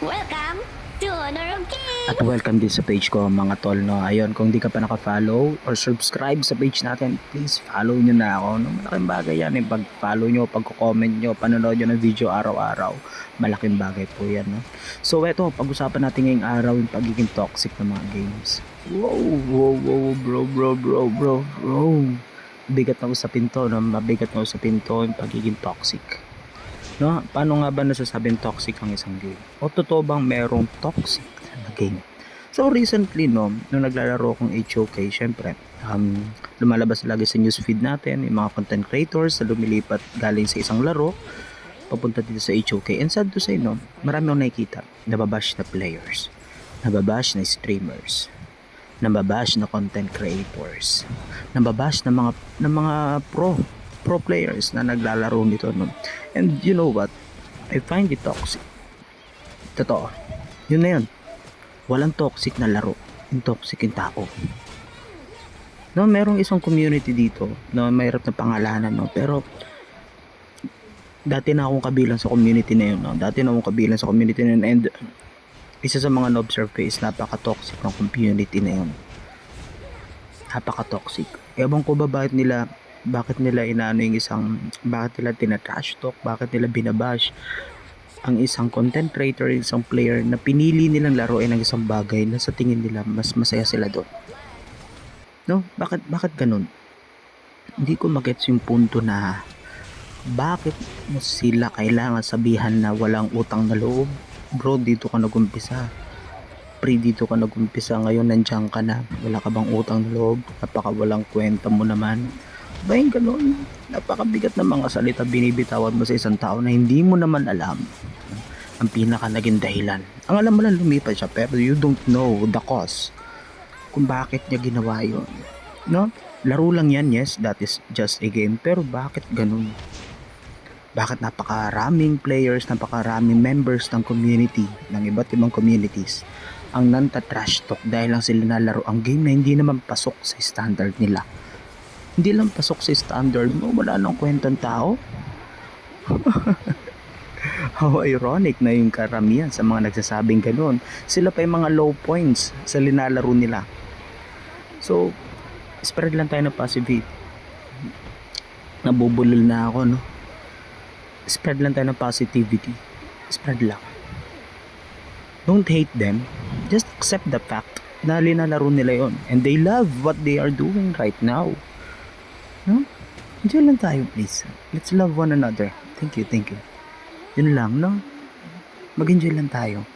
Welcome to Honor of King! At welcome din sa page ko mga tol, no. Ayun, kung di ka pa naka-follow or subscribe sa page natin, please follow nyo na ako, no. Malaking bagay yan, yung pag-follow nyo, pag-comment nyo, panonood nyo ng video araw-araw. Malaking bagay po yan, no. So eto, pag-usapan natin ngayong araw yung pagiging toxic ng mga games. Wow, bro. Bigat na usapin to, no. Mabigat na usapin to yung pagiging toxic. No, paano nga ba nasasabing toxic ang isang game? O totoo bang merong toxic na game? So recently, no, nung naglalaro akong HOK, syempre, lumalabas lagi sa newsfeed natin yung mga content creators na lumilipat galing sa isang laro papunta dito sa HOK. And sad to say, no, marami akong nakikita nababash na players, nababash na streamers, nababash na content creators, nababash na mga pro players na naglalaro nito, no. And you know what? I find it toxic. Totoo. Yun na yun. Walang toxic na laro. Yung toxic yung tao. No, merong isang community dito na mahirap na pangalanan, no. Pero dati na akong kabilang sa community na yun, no. And isa sa mga na-observe ko is napaka-toxic ng community na yun. Napaka-toxic. Ewan ko ba bakit nila inaano yung bakit nila tina-trash talk, bakit nila binabash ang isang content creator, isang player na pinili nilang laruin ng isang bagay na sa tingin nila mas masaya sila doon. No? Bakit ganun? Hindi ko magets yung punto na bakit mo sila kailangan sabihan na walang utang na loob. Bro, dito ka nagumpisa. Dito ka nagumpisa, ngayon nandiyan ka na. Wala ka bang utang na loob? Napaka walang kwenta mo naman. Ba yung ganun? Napakabigat na mga salita binibitawan mo sa isang tao na hindi mo naman alam ang pinaka naging dahilan. Ang alam mo lang lumipat siya pero you don't know the cause kung bakit niya ginawa yun. No? Laro lang yan, yes, that is just a game, pero bakit ganun? Bakit napakaraming players, napakaraming members ng community, ng iba't ibang communities ang nanta-trash talk dahil lang sila nalaro ang game na hindi naman pasok sa standard nila. Hindi lang pasok sa standard mo, wala nang kwentang tao. How ironic na yung karamihan sa mga nagsasabing ganun. Sila pa yung mga low points sa linalaro nila. So, spread lang tayo ng positivity. Nabubulol na ako, no? Spread lang tayo ng positivity. Spread lang. Don't hate them. Just accept the fact na linalaro nila yon and they love what they are doing right now. No? Enjoy lang tayo, please. Let's love one another. Thank you. Yun lang, no? Mag-enjoy lang tayo.